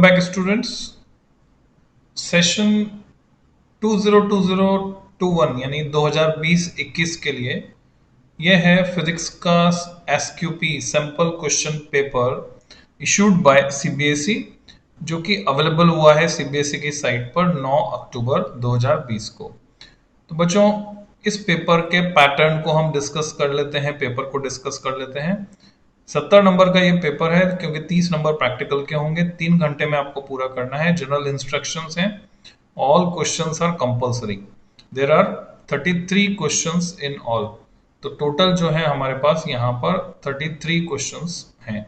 Back students. Session 2020-21 यानी 2020-21 के लिए यह है फिजिक्स का SQP sample question paper issued by CBSE, जो कि अवेलेबल हुआ है सीबीएसई की साइट पर 9 अक्टूबर 2020 को। तो बच्चों, इस पेपर के पैटर्न को हम डिस्कस कर लेते हैं, पेपर को डिस्कस कर लेते हैं। 70 नंबर का ये पेपर है, क्योंकि 30 नंबर प्रैक्टिकल के होंगे। 3 घंटे में आपको पूरा करना है। जनरल इंस्ट्रक्शंस हैं। All questions are compulsory. There are 33 questions in all. तो टोटल जो है हमारे पास यहाँ पर 33 क्वेश्चंस हैं।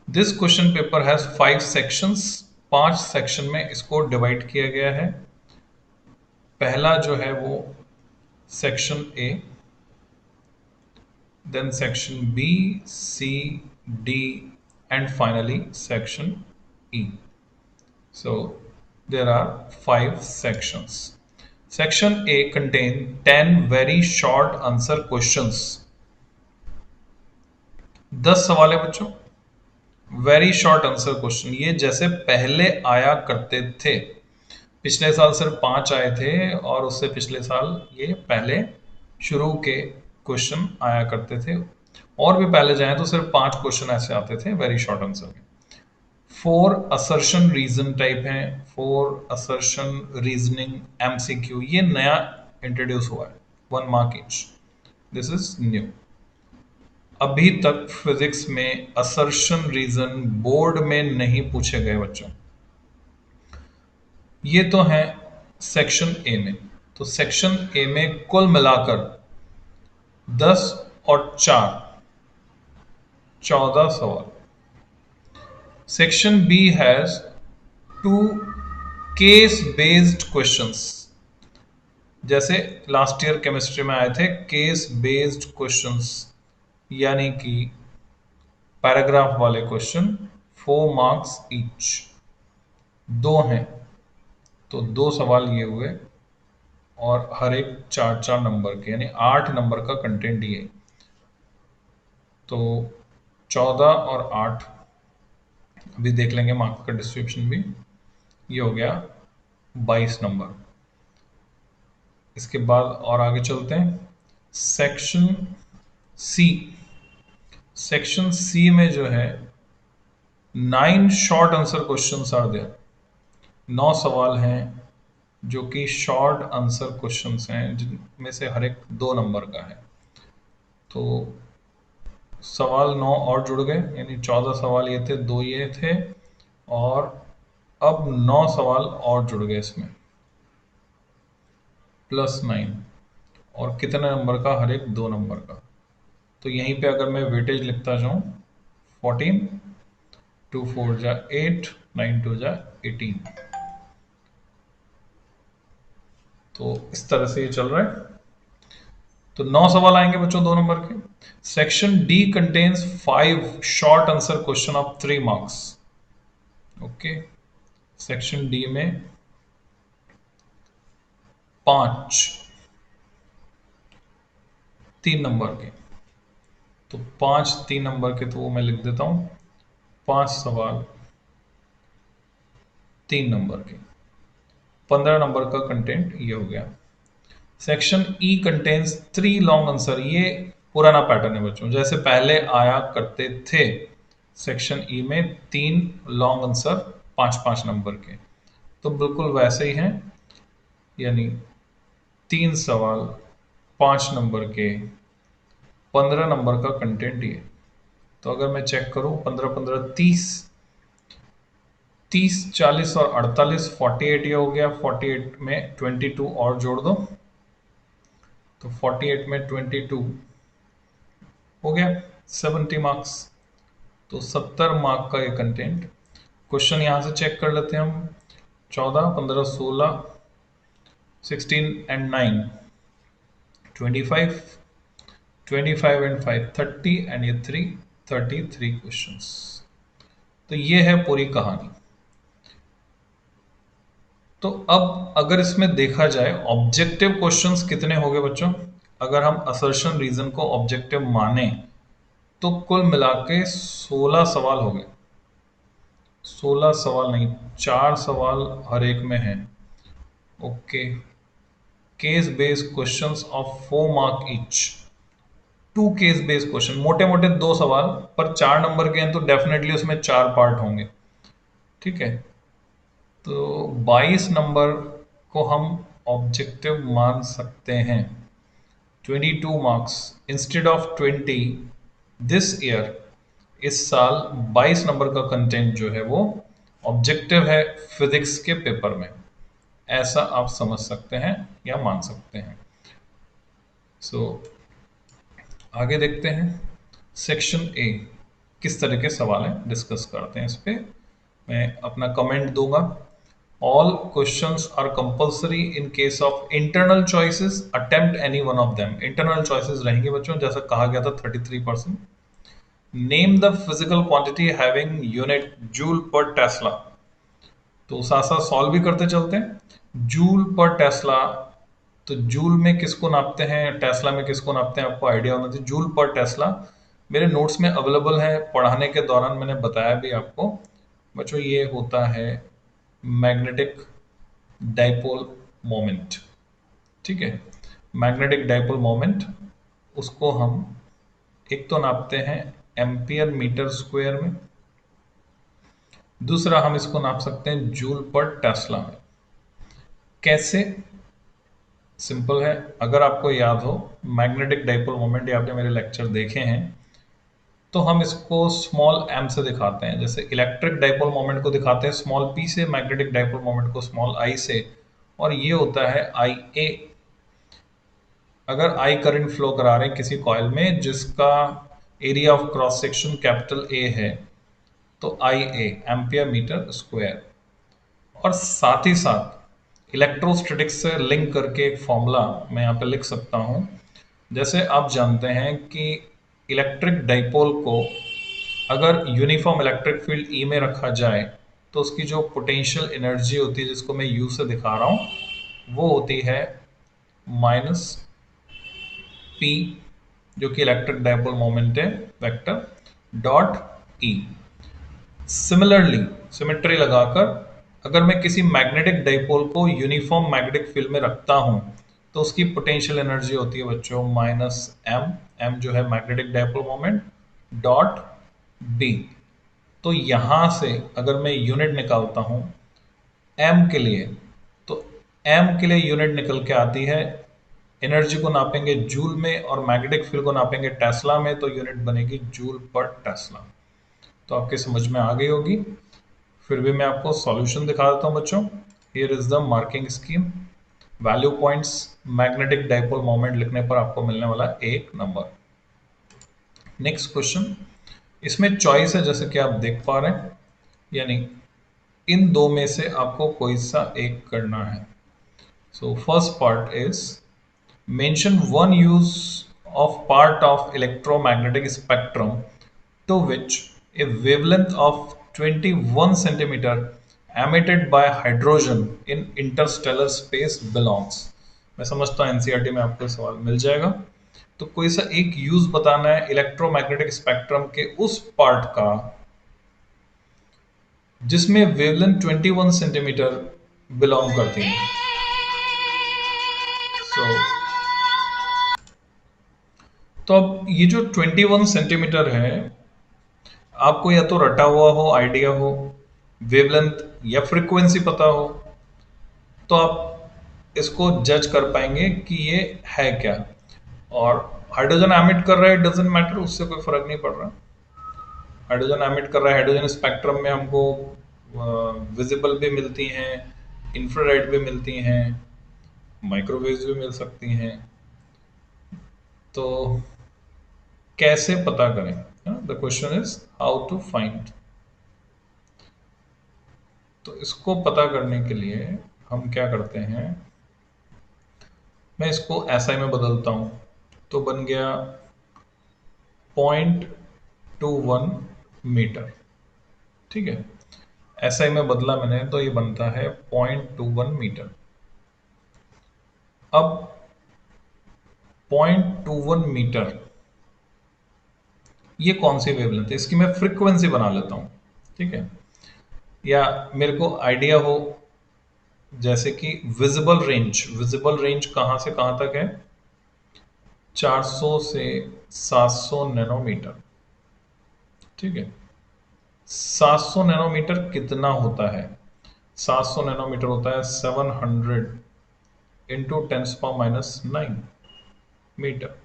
This question paper has 5 sections. 5 section में इसको डिवाइड किया गया है। पहला जो है वो section A, then section B, C, D, and finally section E. So there are 5 sections. Section A contains 10 very short answer questions. 10 सवाल है बच्चों। वेरी शॉर्ट आंसर क्वेश्चन, ये जैसे पहले आया करते थे। पिछले साल सिर्फ 5 आए थे और उससे पिछले साल ये पहले शुरू के क्वेश्चन आया करते थे। और भी पहले जाएं तो सिर्फ 5 क्वेश्चन ऐसे आते थे वेरी शॉर्ट आंसर के। 4 असर्शन रीजन टाइप हैं। 4 असर्शन रीजनिंग एमसीक्यू, ये नया इंट्रोड्यूस हुआ है। 1 mark each, this is new. अभी तक फिजिक्स में असर्शन रीजन बोर्ड में नहीं पूछे गए बच्चों। ये तो है सेक्शन ए में। तो सेक्शन ए में कुल मिलाकर 10 और 4 14 सवाल। Section B has 2 case based questions. जैसे लास्ट ईयर केमिस्ट्री में आए थे केस बेस्ड क्वेश्चंस, यानी कि पैराग्राफ वाले क्वेश्चन। 4 मार्क्स ईच, 2 हैं तो 2 सवाल ये हुए और हर एक 4-4 नंबर के, यानी 8 नंबर का कंटेंट ये। तो 14 और 8 अभी देख लेंगे मार्क्स का डिस्ट्रीब्यूशन भी। ये हो गया 22 नंबर। इसके बाद और आगे चलते हैं। Section C. सेक्शन सी में जो है 9 short answer questions are there. 9 सवाल हैं जो कि शॉर्ट आंसर क्वेश्चंस हैं, जिनमें से हर एक 2 नंबर का है। तो सवाल 9 और जुड़ गए, यानी 14 सवाल ये थे, 2 ये थे, और अब 9 सवाल और जुड़ गए इसमें, +9। और कितने नंबर का? हर एक 2 नंबर का। तो यहीं पे अगर मैं वेटेज लिखता जाऊं, 14, 2 4 जा 8, 9 2 जा 18। तो इस तरह से ये चल रहा है। तो 9 सवाल आएंगे बच्चों 2 नंबर के। Section D contains 5 short answer question of 3 marks. Okay, section D में 5 3 नंबर के। तो 5 3 नंबर के, तो वो मैं लिख देता हूं। 5 सवाल 3 नंबर के, 15 नंबर का कंटेंट ये हो गया। Section E contains 3 long answer. ये पुराना पैटर्न है बच्चों, जैसे पहले आया करते थे। सेक्शन ई में 3 लॉन्ग आंसर 5-5 नंबर के, तो बिल्कुल वैसे ही हैं, यानी 3 सवाल 5 नंबर के, 15 नंबर का कंटेंट ये। तो अगर मैं चेक करूं, 15 15 30, 30 40 और 48, 48 ये हो गया। 48 में 22 और जोड़ दो, तो 48 में 22 हो गया 70 मार्क्स। तो 70 मार्क का ये कंटेंट। क्वेश्चन यहां से चेक कर लेते हैं हम। 14 15 16, 16 एंड 9 25, 25 एंड 5 30, एंड ये 3 33 क्वेश्चंस। तो ये है पूरी कहानी। तो अब अगर इसमें देखा जाए ऑब्जेक्टिव क्वेश्चंस कितने हो गए बच्चों, अगर हम असर्शन रीजन को ऑब्जेक्टिव माने तो कुल मिला के 16 सवाल हो गए। 16 सवाल नहीं, 4 सवाल हर एक में है। Okay. Case based questions of 4 mark each. 2 case based question, मोटे मोटे 2 सवाल, पर 4 नंबर के हैं तो डेफिनेटली उसमें 4 पार्ट होंगे। ठीक है, तो 22 नंबर को हम ऑब्जेक्टिव मान सकते हैं। 22 marks instead of 20 this year. इस साल 22 नंबर का कंटेंट जो है वो ऑब्जेक्टिव है फिजिक्स के पेपर में, ऐसा आप समझ सकते हैं या मान सकते हैं। सो आगे देखते हैं सेक्शन ए, किस तरह के सवाल हैं डिस्कस करते हैं। इस पे मैं अपना कमेंट दूंगा। All questions are compulsory in case of internal choices, attempt any one of them. Internal choices रहेंगे बच्चों, जैसा कहा गया था 33%। Name the physical quantity having unit joule per tesla. तो साथ साथ सॉल्व भी करते चलते हैं। जूल पर टेस्ला, तो जूल में किसको नापते हैं, टेस्ला में किसको नापते हैं, आपको आइडिया होना चाहिए। जूल पर टेस्ला मेरे नोट्स में अवेलेबल है, पढ़ाने के दौरान मैंने बताया भी आपको बच्चों। ये होता है मैग्नेटिक डाइपोल मोमेंट। ठीक है, मैग्नेटिक डाइपोल मोमेंट, उसको हम एक तो नापते हैं एम्पियर मीटर स्क्वायर में, दूसरा हम इसको नाप सकते हैं जूल पर टेस्ला में। कैसे? सिंपल है। अगर आपको याद हो मैग्नेटिक डाइपोल मोमेंट, या आपने मेरे लेक्चर देखे हैं, तो हम इसको स्मॉल m से दिखाते हैं। जैसे इलेक्ट्रिक डाइपोल मोमेंट को दिखाते हैं स्मॉल p से, मैग्नेटिक डाइपोल मोमेंट को स्मॉल i से, और ये होता है IA। अगर I करंट फ्लो करा रहे हैं किसी कॉइल में जिसका area of cross section capital A है, तो IA एम्पियर मीटर स्क्वायर। और साथ ही साथ इलेक्ट्रोस्टैटिक्स से लिंक करके एक फॉर्मूला मैं यहाँ पे लिख सकता हूँ। जैसे आप जानते हैं कि इलेक्ट्रिक डाइपोल को अगर यूनिफॉर्म इलेक्ट्रिक फील्ड ई में रखा जाए तो उसकी जो पोटेंशियल एनर्जी होती है, जिसको मैं यू से दिखा रहा हूँ, वो होती है माइनस पी, जो कि इलेक्ट्रिक डाइपोल मोमेंट है, vector dot E. Similarly symmetry लगाकर अगर मैं किसी मैग्नेटिक डाइपोल को यूनिफॉर्म मैग्नेटिक फील्ड में रखता हूं तो उसकी पोटेंशियल एनर्जी होती है बच्चों माइनस एम, एम जो है magnetic dipole moment, dot B. तो यहां से अगर मैं यूनिट निकालता हूं एम के लिए, तो एम के लिए यूनिट निकल के आती है, एनर्जी को नापेंगे जूल में और मैग्नेटिक फील्ड को नापेंगे टेस्ला में, तो यूनिट बनेगी जूल पर टेस्ला। तो आपके समझ में आ गई होगी। फिर भी मैं आपको सॉल्यूशन दिखा देता हूं बच्चों। Here is the marking scheme. Value points, magnetic dipole moment लिखने पर आपको मिलने वाला 1 नंबर। नेक्स्ट क्वेश्चन, इसमें चॉइस है जैसे कि आप देख पा रहे हैं, यानी इन दो में से आपको कोई सा एक करना है। So first part is mention one use of part of electromagnetic spectrum to which a wavelength of 21 centimeter emitted by hydrogen in interstellar space belongs। मैं समझता हूँ एनसीईआरटी में आपको सवाल मिल जाएगा। तो कोई सा एक यूज बताना है इलेक्ट्रोमैग्नेटिक स्पेक्ट्रम के उस पार्ट का जिसमें वेवलेंथ 21 सेंटीमीटर बिलोंग करती है। सो तो अब ये जो 21 सेंटीमीटर है, आपको या तो रटा हुआ हो, आइडिया हो, वेवलेंथ या फ्रीक्वेंसी पता हो, तो आप इसको जज कर पाएंगे कि ये है क्या। और हाइड्रोजन एमिट कर रहा है, डजंट मैटर, उससे कोई फर्क नहीं पड़ रहा। हाइड्रोजन एमिट कर रहा है, हाइड्रोजन स्पेक्ट्रम में हमको विजिबल भी मिलती हैं, इंफ्रारेड भी मिलती हैं, माइक्रोवेव्स भी मिल सकती हैं। तो कैसे पता करें? The question is how to find. तो इसको पता करने के लिए हम क्या करते हैं, मैं इसको SI में बदलता हूं, तो बन गया 0.21 मीटर। ठीक है, SI में बदला मैंने तो ये बनता है 0.21 मीटर। अब 0.21 मीटर ये कौन सी वेवलेंथ है, इसकी मैं फ्रीक्वेंसी बना लेता हूं। ठीक है, या मेरे को आइडिया हो, जैसे कि विजिबल रेंज कहाँ से कहाँ तक है? 400 से 700 नैनोमीटर। ठीक है, 700 नैनोमीटर कितना होता है? 700 नैनोमीटर होता है 700 इंटू 10⁻⁹ मीटर।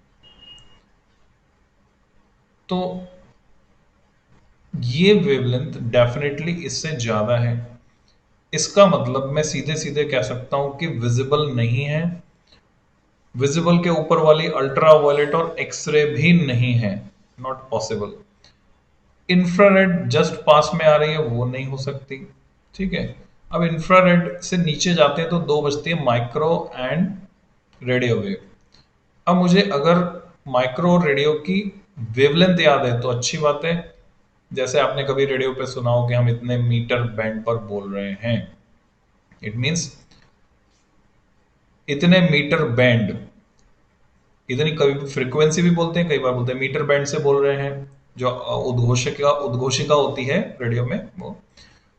तो ये वेवलेंथ डेफिनेटली इससे ज्यादा है। इसका मतलब मैं सीधे सीधे कह सकता हूं कि विजिबल नहीं है। विजिबल के ऊपर वाली अल्ट्रा वायलेट और एक्सरे भी नहीं है, नॉट पॉसिबल। इंफ्रारेड जस्ट पास में आ रही है, वो नहीं हो सकती। ठीक है, अब इंफ्रारेड से नीचे जाते हैं तो दो बचती है, माइक्रो एंड रेडियो वेव। अब मुझे अगर माइक्रो और रेडियो की वेवलेंथ याद है तो अच्छी बात है। जैसे आपने कभी रेडियो पे सुना हो कि हम इतने मीटर बैंड पर बोल रहे हैं, इट मींस इतने मीटर बैंड, इतनी कभी फ्रीक्वेंसी भी बोलते हैं, कई बार बोलते हैं मीटर बैंड से बोल रहे हैं। जो उद्घोषिका उद्घोषिका होती है रेडियो में, वो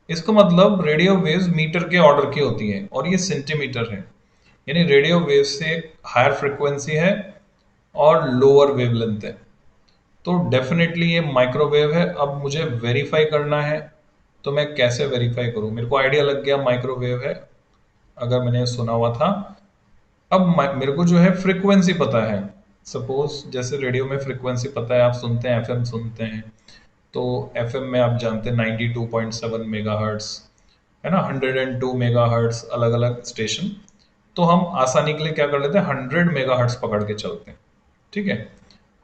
इसका मतलब रेडियो वेव्स मीटर के ऑर्डर की होती है और ये सेंटीमीटर है। यानी रेडियो वेव से हायर फ्रीक्वेंसी है और लोअर वेवलेंथ है। तो डेफिनेटली ये माइक्रोवेव है। अब मुझे वेरीफाई करना है, तो मैं कैसे वेरीफाई करूं? मेरे को आइडिया लग गया माइक्रोवेव है, अगर मैंने सुना हुआ था। अब मेरे को जो है फ्रीक्वेंसी पता है। सपोज जैसे रेडियो में फ्रीक्वेंसी पता है, आप सुनते हैं एफएम सुनते हैं, तो एफएम में आप जानते हैं 92.7 मेगाहर्ट्ज है ना, 102 मेगाहर्ट्ज, अलग अलग स्टेशन। तो हम आसानी के लिए क्या कर लेते हैं, 100 मेगाहर्ट्ज पकड़ के चलते हैं। ठीक है,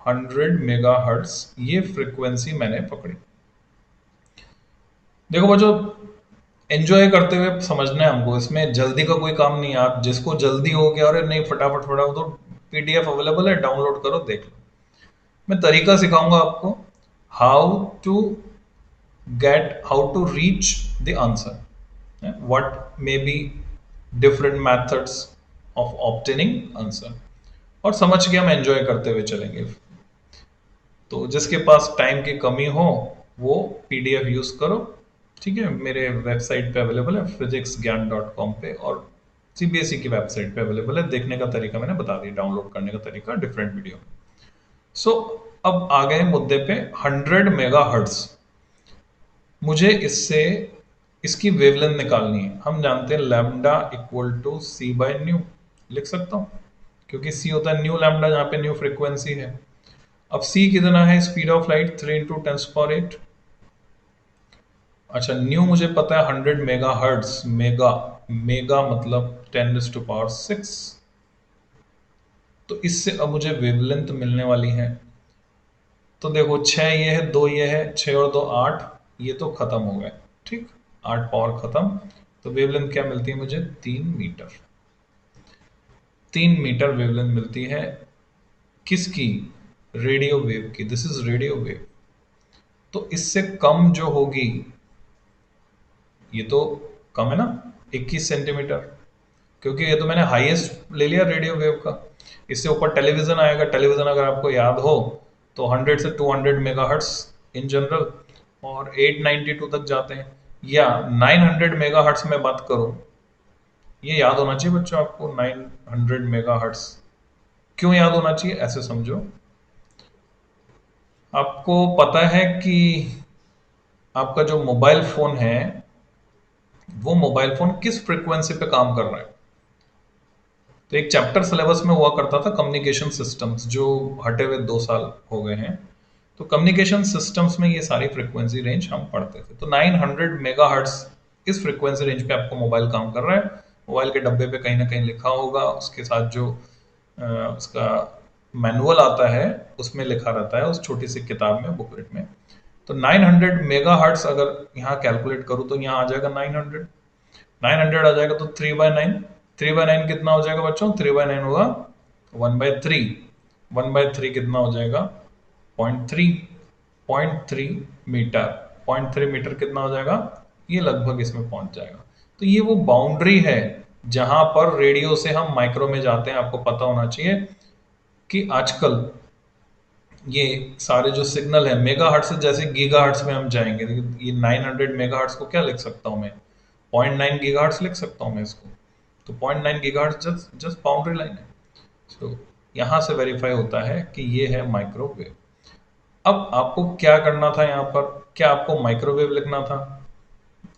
100 मेगाहर्ट्ज ये फ्रीक्वेंसी मैंने पकड़ी। देखो बच्चों, एंजॉय करते हुए समझना है हमको, इसमें जल्दी का कोई काम नहीं है। आप जिसको जल्दी हो गया और नहीं फटाफट फटाफट, तो पीडीएफ अवेलेबल है, डाउनलोड करो देख लो। मैं तरीका सिखाऊंगा आपको, how to reach the answer, what may be different methods of obtaining answer, और समझ के हम एंजॉय करते हुए चलेंगे। तो जिसके पास टाइम की कमी हो वो पीडीएफ यूज करो। ठीक है, मेरे वेबसाइट पे अवेलेबल है physicsgyan.com पे, और सीबीएसई की वेबसाइट पे अवेलेबल है। देखने का तरीका मैंने बता दिया, डाउनलोड करने का तरीका डिफरेंट वीडियो। सो अब आ गए मुद्दे पे, 100 मेगाहर्ट्ज। मुझे इससे इसकी वेवलेंथ निकालनी है। हम जानते हैं lambda equal to C by nu, लिख सकता हूँ, क्योंकि सी होता है न्यू लैम्डा, जहाँ पे न्यू फ्रीक्वेंसी है। अब सी कितना है? Speed of light 3 into 10⁸। अच्छा, न्यू मुझे पता है 100 मेगा हर्ट्स, मेगा मेगा मतलब 10⁶। तो इससे अब मुझे वेवलेंथ मिलने वाली है। तो देखो, 6 ये है, 2 ये है, 6 और 2 8, ये तो खत्म हो गए। ठीक, 8 पावर खत्म। तो वेवलेंथ क्या मिलती है मुझे? 3 मीटर। 3 मीटर वेवलेंथ मिलती है। किसकी? रेडियो वेव की। This is radio wave. तो इससे कम जो होगी, ये तो कम है ना, 21 सेंटीमीटर, क्योंकि ये तो मैंने हाईएस्ट ले लिया रेडियो वेव का। इससे ऊपर टेलीविजन आएगा। टेलीविजन अगर आपको याद हो तो 100 से 200 मेगाहर्ट्स इन जनरल, और 892 तक जाते हैं। या 900 मेगाहर्ट्स में बात करूं, ये याद होना चाहिए बच्चों आपको, 900 मेगाहर्ट्स। क्यों याद होना चाहिए, ऐसे समझो। आपको पता है कि आपका जो मोबाइल फोन है, वो मोबाइल फोन किस फ्रीक्वेंसी पे काम कर रहा है? तो एक चैप्टर सिलेबस में हुआ करता था कम्युनिकेशन सिस्टम्स, जो हटे हुए 2 साल हो गए हैं। तो कम्युनिकेशन सिस्टम्स में ये सारी फ्रीक्वेंसी रेंज हम पढ़ते थे। तो 900 मेगाहर्ट्ज इस फ्रीक्वेंसी रेंज पे आपको मोबाइल काम कर रहा है। मोबाइल के डब्बे पे कहीं ना कहीं लिखा होगा, उसके साथ जो उसका मैनुअल आता है उसमें लिखा रहता है, उस छोटी सी किताब में, बुकलेट में। तो 900 मेगाहर्ट्ज अगर यहाँ कैलकुलेट करूँ तो यहाँ आ जाएगा 900। 900 आ जाएगा तो 3/9। 3/9 कितना हो जाएगा बच्चों? 3/9 होगा 1/3। 1/3 कितना हो जाएगा? 0.3। 0.3 मीटर। 0.3 मीटर कितना हो जाएगा? ये लगभग इसमें पहुंच जाएगा। तो ये वो बाउंड्री है जहां पर रेडियो से हम माइक्रो में जाते हैं। आपको पता होना चाहिए कि आजकल ये सारे जो सिग्नल है मेगा हर्ट्स से जैसे गीगा हर्ट्स में हम जाएंगे, ये 900 मेगा हर्ट्स को क्या लिख सकता हूँ मैं, 0.9 गीगा हर्ट्स लिख सकता हूँ मैं इसको। तो 0.9 giga hertz just just boundary line है। तो यहाँ से वेरीफाई होता है कि ये है माइक्रोवेव। अब आपको क्या करना था यहाँ पर, क्या आपको माइक्रोवेव लिखना था?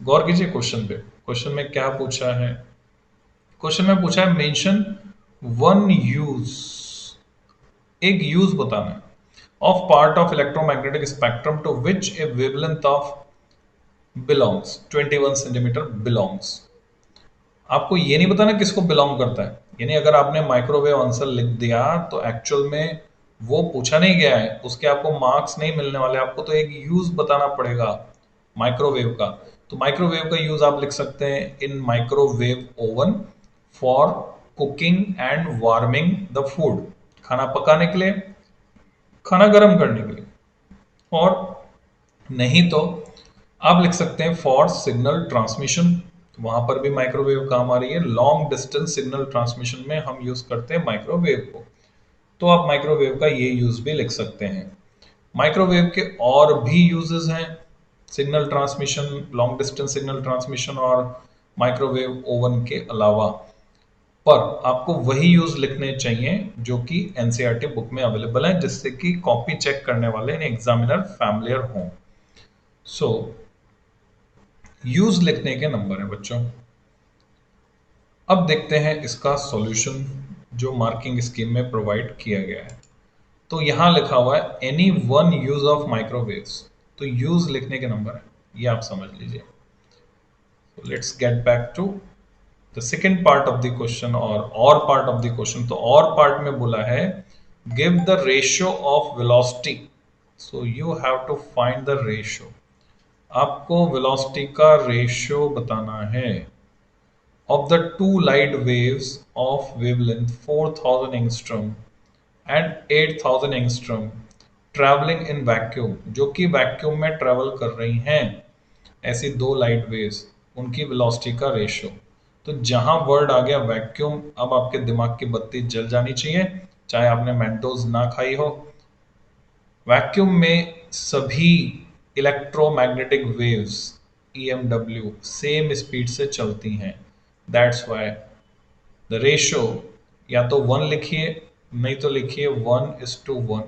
गौर कीजिए क्वेश्चन पे, क्वेश्चन में क्या पूछा है। क्वेश्चन में पूछा है मेंशन वन यूज, एक यूज बताना है of part of electromagnetic spectrum to which a wavelength of belongs 21 centimetre belongs. आपको ये नहीं बताना किसको बिलोंग करता है, यानी अगर आपने माइक्रोवेव आंसर लिख दिया तो एक्चुअल में वो पूछा नहीं गया है, उसके आपको मार्क्स नहीं मिलने वाले, आपको तो एक यूज बताना पड़ेगा माइक्रोवेव का। तो माइक्रोवेव का यूज आप लिख सकते हैं in microwave oven for cooking and warming the food, खाना पकाने के लिए, खाना गर्म करने के लिए। और नहीं तो आप लिख सकते हैं फॉर सिग्नल ट्रांसमिशन, वहां पर भी माइक्रोवेव काम आ रही है, लॉन्ग डिस्टेंस सिग्नल ट्रांसमिशन में हम यूज करते हैं माइक्रोवेव को। तो आप माइक्रोवेव का ये यूज भी लिख सकते हैं। माइक्रोवेव के और भी यूजेस हैं, signal transmission, long distance signal transmission और माइक्रोवेव ओवन के अलावा। पर आपको वही यूज लिखने चाहिए जो कि एनसीईआरटी बुक में अवेलेबल है, जिससे कि कॉपी चेक करने वाले एग्जामिनर फैमिलियर हों। सो यूज लिखने के नंबर है बच्चों। अब देखते हैं इसका सॉल्यूशन जो मार्किंग स्कीम में प्रोवाइड किया गया है। तो यहां लिखा हुआ है any one use of microwaves, तो यूज लिखने के नंबर है, ये आप समझ लीजिए। Let's get back to the second part of the question और पार्ट ऑफ द क्वेश्चन। तो और पार्ट में बोला है give the ratio of velocity, so you have to find the ratio. आपको वेलोसिटी का रेशियो बताना है of the two light waves of wavelength 4000 angstrom and 8000 angstrom traveling in vacuum, जो कि वैक्यूम में ट्रेवल कर रही हैं, ऐसी दो लाइट वेव्स, उनकी वेलोसिटी का रेशियो। तो जहां वर्ड आ गया वैक्यूम, अब आपके दिमाग की बत्ती जल जानी चाहिए, चाहे आपने मेंटोज ना खाई हो। वैक्यूम में सभी electromagnetic waves EMW same speed से चलती हैं। दैट्स वाई द रेशियो या तो 1 लिखिए, नहीं तो लिखिए 1:1।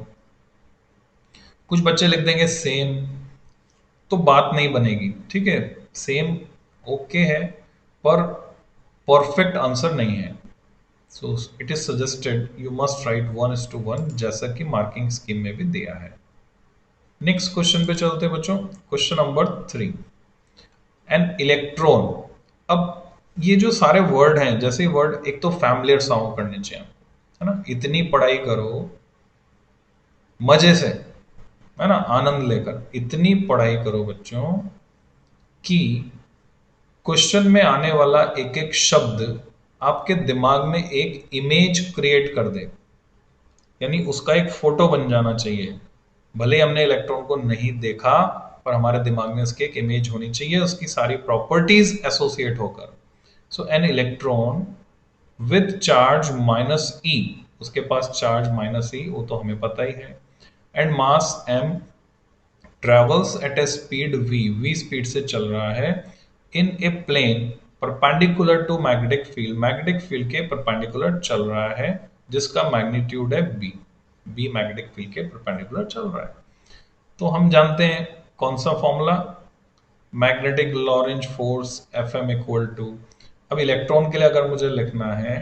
कुछ बच्चे लिख देंगे सेम, तो बात नहीं बनेगी, ठीक है। सेम ओके है, पर परफेक्ट आंसर नहीं है। So it is suggested you must write 1:1, जैसा कि मार्किंग स्कीम में भी दिया है। नेक्स्ट क्वेश्चन पे चलते हैं बच्चों, क्वेश्चन नंबर 3। An electron. अब ये जो सारे वर्ड हैं, जैसे वर्ड एक तो फैमिलियर साउंड करने चाहिए, है ना, इतनी पढ़ाई करो मजे से, है ना, आनंद लेकर इतनी पढ़ाई करो बच्चों कि क्वेश्चन में आने वाला एक एक शब्द आपके दिमाग में एक इमेज क्रिएट कर दे, यानी उसका एक फोटो बन जाना चाहिए। भले ही हमने इलेक्ट्रॉन को नहीं देखा, पर हमारे दिमाग में उसकी एक इमेज होनी चाहिए, उसकी सारी प्रॉपर्टीज एसोसिएट होकर। So an electron with charge -e, उसके पास चार्ज -e, वो तो हमें पता ही है, and mass m travels at a speed v speed से चल रहा है in a plane perpendicular to magnetic field, magnetic field के परपेंडिकुलर चल रहा है, जिसका मैग्नीट्यूड है b मैग्नेटिक फील्ड के परपेंडिकुलर चल रहा है। तो हम जानते हैं कौन सा formula, magnetic Lorentz force Fm equal to, अब इलेक्ट्रॉन के लिए अगर मुझे लिखना है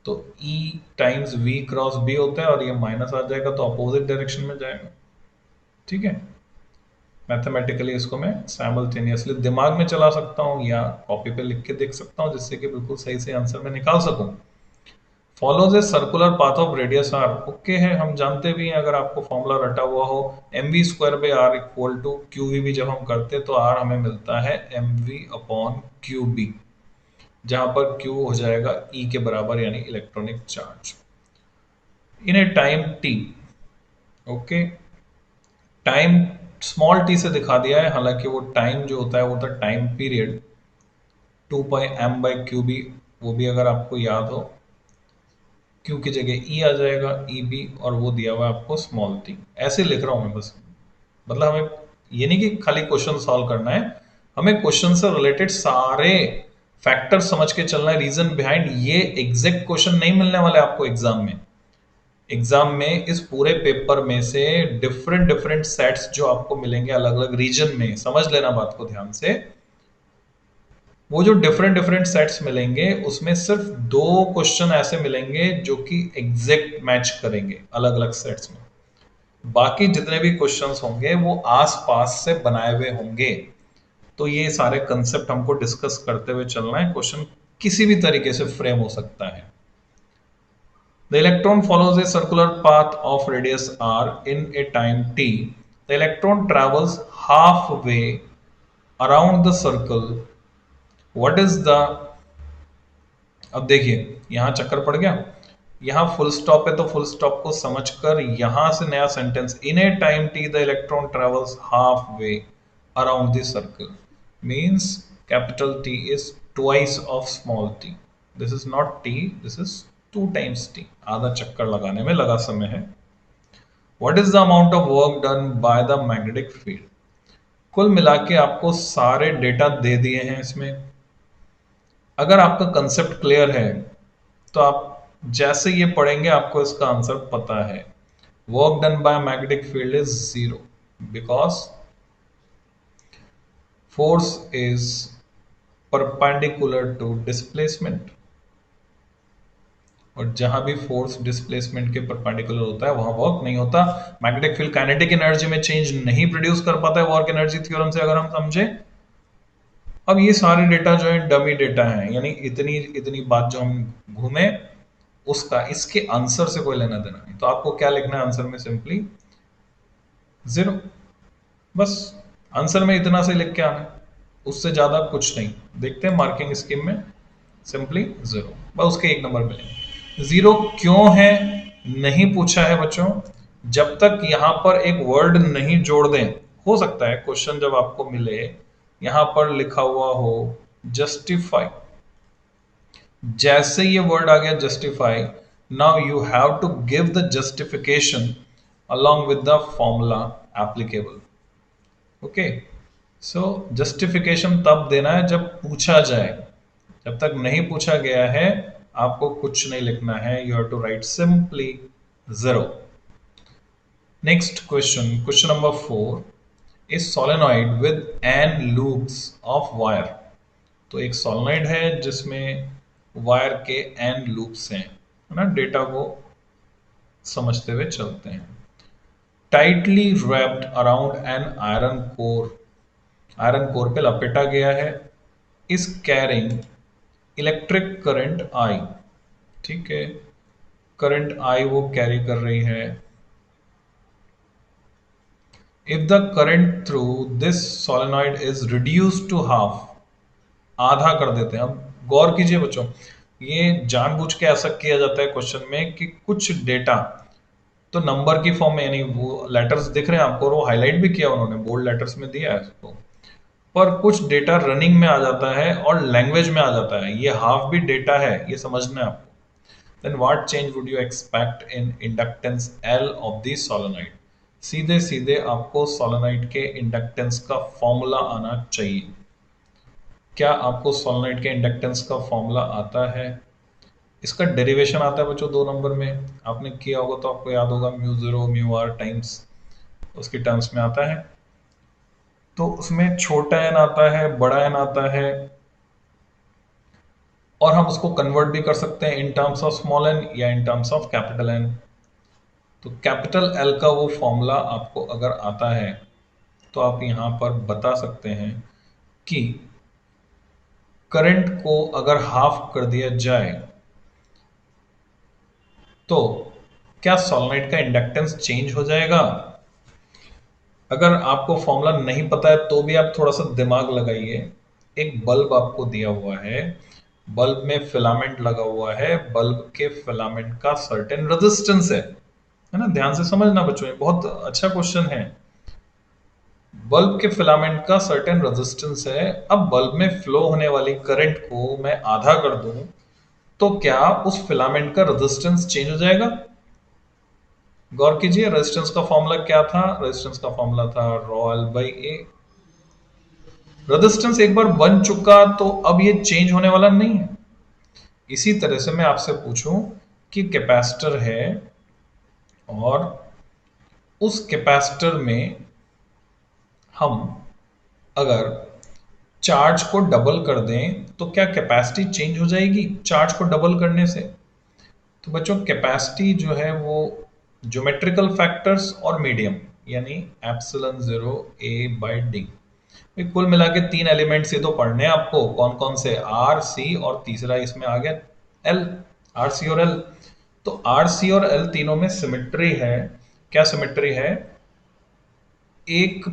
तो E times V cross B होता है, और ये माइनस आ जाएगा तो अपोजिट डायरेक्शन में जाएगा, ठीक है। मैथमेटिकली इसको मैं साइमल्टेनियसली दिमाग में चला सकता हूँ या कॉपी पे लिख के देख सकता हूँ, जिससे कि बिल्कुल सही से आंसर में निकाल सकूं। Follows a circular path of radius R, okay है, हम जानते भी हैं, अगर आपको फॉर्मूला रटा हुआ हो mv² r equal to QV भी जब हम करते तो r हमें मिलता है mv/QB, जहां पर Q हो जाएगा E के बराबर, यानी electronic charge in A time t। Okay, time small t से दिखा दिया है, हालांकि वो टाइम जो होता है वो होता है टाइम पीरियड 2πm/QB, वो भी अगर आपको याद हो क्यू की जगह ई आ जाएगा, ई बी, और वो दिया हुआ है आपको स्मॉल टी। ऐसे लिख रहा हूं मैं बस, मतलब हमें ये नहीं कि खाली क्वेश्चन सॉल्व करना है, हमें क्वेश्चन से रिलेटेड सारे फैक्टर समझ के चलना है, रीजन बिहाइंड। ये एग्जैक्ट क्वेश्चन नहीं मिलने वाले आपको एग्जाम में। एग्जाम में इस पूरे पेपर में से डिफरेंट डिफरेंट सेट्स जो आपको मिलेंगे अलग अलग रीजन में, समझ लेना बात को ध्यान से। वो जो डिफरेंट डिफरेंट सेट्स मिलेंगे उसमें सिर्फ 2 क्वेश्चन ऐसे मिलेंगे जो कि एग्जैक्ट मैच करेंगे अलग अलग सेट्स में। बाकी जितने भी क्वेश्चंस होंगे वो आसपास से बनाए हुए होंगे। तो ये सारे कंसेप्ट हमको डिस्कस करते हुए चलना है। क्वेश्चन किसी भी तरीके से फ्रेम हो सकता है। The electron follows a circular path of radius r in a time t. The electron travels halfway around the circle. What is the, अब देखिए यहां चक्कर पड़ गया, यहां फुल स्टॉप है तो फुल स्टॉप को समझकर यहां से नया sentence, in A time T the electron travels half way around the circle, means capital T is twice of small T. This is not T, this is 2 times T. आधा चक्कर लगाने में लगा समय है। What is the amount of work done by the magnetic field. कुल मिला के आपको सारे डेटा दे दिए हैं इसमें। अगर आपका कंसेप्ट क्लियर है तो आप जैसे ये पढ़ेंगे आपको इसका आंसर पता है। Work done by magnetic field is 0 because force is perpendicular to displacement, और जहां भी फोर्स डिस्प्लेसमेंट के परपेंडिकुलर होता है वहां वर्क नहीं होता। मैग्नेटिक फील्ड काइनेटिक एनर्जी में चेंज नहीं प्रोड्यूस कर पाता है वर्क एनर्जी थ्योरम से, अगर हम समझे। अब ये सारे डेटा जो है डमी डेटा है, यानी इतनी इतनी बात जो हम घूमे उसका इसके आंसर से कोई लेना देना नहीं। तो आपको क्या लिखना है आंसर में, सिंपली 0। बस आंसर में इतना से लिख के आना है, उससे ज्यादा कुछ नहीं। देखते हैं मार्किंग स्कीम में, सिंपली 0, बस उसके 1 नंबर मिले। 0 क्यों है नहीं पूछा है बच्चों, जब तक यहां पर एक वर्ड नहीं जोड़ दें। हो सकता है क्वेश्चन जब आपको मिले यहां पर लिखा हुआ हो जस्टिफाई, जैसे ये वर्ड आ गया justify, now you have to give the justification along with the formula applicable. Okay, so justification तब देना है जब पूछा जाए, जब तक नहीं पूछा गया है आपको कुछ नहीं लिखना है। You have to write simply 0। Next question, question number 4, a solenoid with n loops of wire. तो एक सोलेनॉइड है जिसमें वायर के n लूप्स हैं, है ना। डेटा को समझते हुए चलते हैं। Tightly wrapped around an iron core, iron core पे लपेटा गया है। इस कैरिंग इलेक्ट्रिक करंट आई, ठीक है, करंट आई वो कैरी कर रही है। If the current through this solenoid is reduce to half, आधा कर देते हैं। अब गौर कीजिए बच्चों, ये जानबूझ के ऐसा किया जाता है क्वेश्चन में कि कुछ डेटा तो नंबर की फॉर्म में, यानी वो लेटर्स दिख रहे हैं आपको और वो हाईलाइट भी किया उन्होंने, बोल्ड लेटर्स में दिया है इसको, पर कुछ डेटा रनिंग में आ जाता है और लैंग्वेज में आ जाता है। ये हाफ भी डेटा है, ये समझना है आपको। Then what change would you expect in inductance L of the solenoid. सीधे सीधे आपको सोलेनॉइड के इंडक्टेंस का फॉर्मूला आना चाहिए। क्या आपको सोलेनॉइड के इंडक्टेंस का फॉर्मूला आता है? इसका डेरिवेशन आता है बच्चों 2 नंबर में, आपने किया होगा तो आपको याद होगा, म्यू 0 म्यू आर टाइम्स उसकी टर्म्स में आता है। तो उसमें छोटा एन आता है, बड़ा एन आता है, और हम उसको कन्वर्ट भी कर सकते हैं in terms of small N या in terms of capital N. तो कैपिटल एल का वो फॉर्मूला आपको अगर आता है तो आप यहां पर बता सकते हैं कि करंट को अगर हाफ कर दिया जाए तो क्या सोलेनॉइड का इंडक्टेंस चेंज हो जाएगा। अगर आपको फॉर्मूला नहीं पता है तो भी आप थोड़ा सा दिमाग लगाइए। एक बल्ब आपको दिया हुआ है, बल्ब में फिलामेंट लगा हुआ है, बल्ब के फिलामेंट का सर्टेन रेजिस्टेंस है ना। ध्यान से समझना बच्चों, ये बहुत अच्छा क्वेश्चन है। बल्ब के फिलामेंट का सर्टेन रेजिस्टेंस है। अब बल्ब में फ्लो होने वाली करंट को मैं आधा कर दूं तो क्या उस फिलामेंट का रेजिस्टेंस चेंज हो जाएगा? गौर कीजिए, रेजिस्टेंस का फॉर्मूला क्या था? रेजिस्टेंस का फॉर्मूला था ρl बाई ए। रेजिस्टेंस एक बार बन चुका तो अब ये चेंज होने वाला नहीं है। इसी तरह से मैं आपसे पूछूं कि कैपेसिटर है और उस कैपेसिटर में हम अगर चार्ज को डबल कर दें तो क्या कैपेसिटी चेंज हो जाएगी चार्ज को डबल करने से? तो बच्चों, कैपेसिटी जो है वो ज्योमेट्रिकल फैक्टर्स और मीडियम यानी एप्सिलॉन 0 ए बाई डी, कुल मिला के तीन एलिमेंट्स ये तो पढ़ने हैं आपको। कौन कौन से? आर, सी और तीसरा इसमें आ गया एल। आर, सी और एल। तो आर, सी और एल तीनों में सिमेट्री है। क्या सिमेट्री है? एक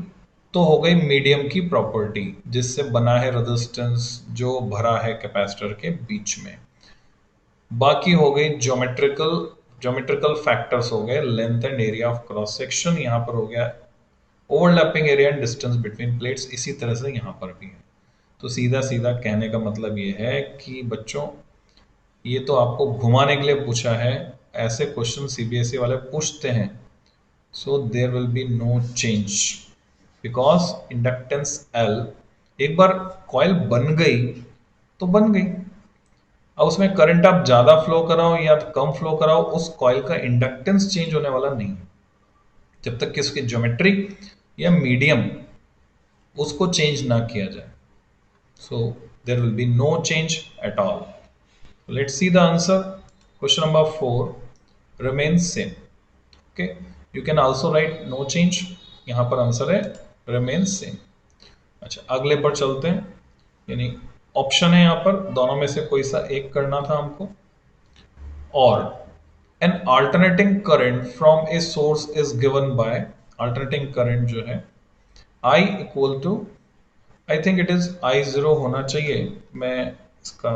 तो हो गई मीडियम की प्रॉपर्टी जिससे बना है रेजिस्टेंस जो भरा है कैपेसिटर के बीच में। बाकी हो गई ज्योमेट्रिकल ज्योमेट्रिकल फैक्टर्स हो गए, length and area of cross section, यहां पर हो गया overlapping area and distance between plates. इसी तरह से यहां पर भी है। तो सीधा सीधा कहने का मतलब ये है कि बच्चों, ये तो आपको घुमाने के लिए पूछा है। ऐसे क्वेश्चन सीबीएसई वाले पूछते हैं। So there will be no change because inductance L, एक बार कॉइल बन गई तो बन गई। अब उसमें करंट आप ज्यादा फ्लो कराओ या कम फ्लो कराओ, उस कॉइल का इंडक्टेंस चेंज होने वाला नहीं है जब तक कि उसकी ज्योमेट्री या मीडियम उसको चेंज ना किया जाए। So there will be no change at all. Let's see the answer. Question number 4 remains same. Okay, you can also write no change. यहां पर आंसर है remains same. अच्छा, अगले पर चलते हैं। यानी ऑप्शन है यहां पर, दोनों में से कोई सा एक करना था हमको। और an alternating current from a source is given by, alternating current जो है I equal to, I think it is I0 होना चाहिए। मैं इसका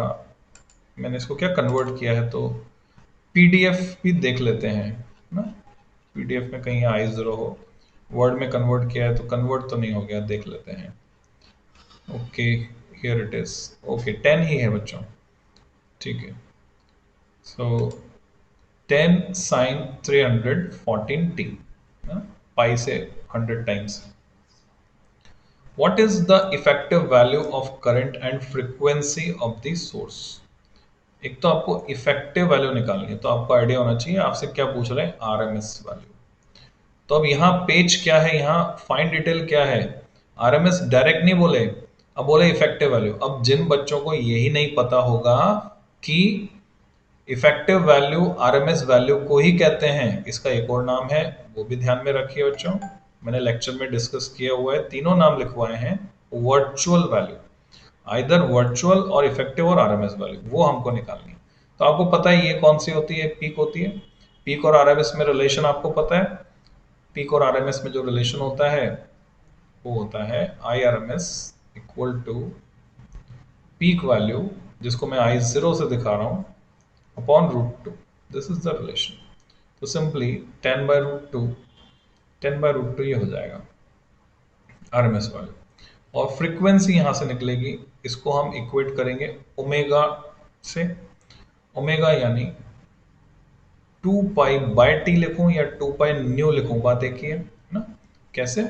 मैंने इसको क्या कन्वर्ट किया है, तो पीडीएफ भी देख लेते हैं ना। पीडीएफ में कहीं I0 हो, वर्ड में कन्वर्ट किया है तो कन्वर्ट तो नहीं हो गया, देख लेते हैं। Okay, here it is. Okay, 10 ही है बच्चों, ठीक है। सो 10 साइन 314t, पाई से 100 times. What is the effective value of current and frequency of the source? एक तो आपको इफेक्टिव वैल्यू निकालनी है, तो आपको आइडिया होना चाहिए आपसे क्या पूछ रहे हैं, आरएमएस वैल्यू। तो अब यहाँ पेज क्या है, यहाँ फाइन डिटेल क्या है? आरएमएस डायरेक्ट नहीं बोले, अब बोले इफेक्टिव वैल्यू। अब जिन बच्चों को यही नहीं पता होगा कि इफेक्टिव वैल्यू आरएमएस वैल्यू को ही कहते हैं, इसका एक और नाम है, वो भी ध्यान में रखिए बच्चों। मैंने लेक्चर में डिस्कस किया हुआ है, तीनों नाम लिखवाए हैं। वर्चुअल वैल्यू, आइदर वर्चुअल और इफेक्टिव और आरएमएस वैल्यू, वो हमको निकालनी है। तो आपको पता है ये कौन सी होती है, पीक होती है। पीक और आरएमएस में रिलेशन आपको पता है। पीक और आरएमएस में जो रिलेशन होता है वो होता है I R M S equal to peak value, जिसको मैं I0 से दिखा रहा हूं, upon √2। This is the relation. तो सिंपली 10/√2, 10/√2 ये हो जाएगा आरएमएस वैल्यू। और फ्रीक्वेंसी यहां से निकलेगी, इसको हम इक्वेट करेंगे ओमेगा से। ओमेगा यानी 2π/t लिखूं या 2π लिखूं, बात एक ही है ना। कैसे?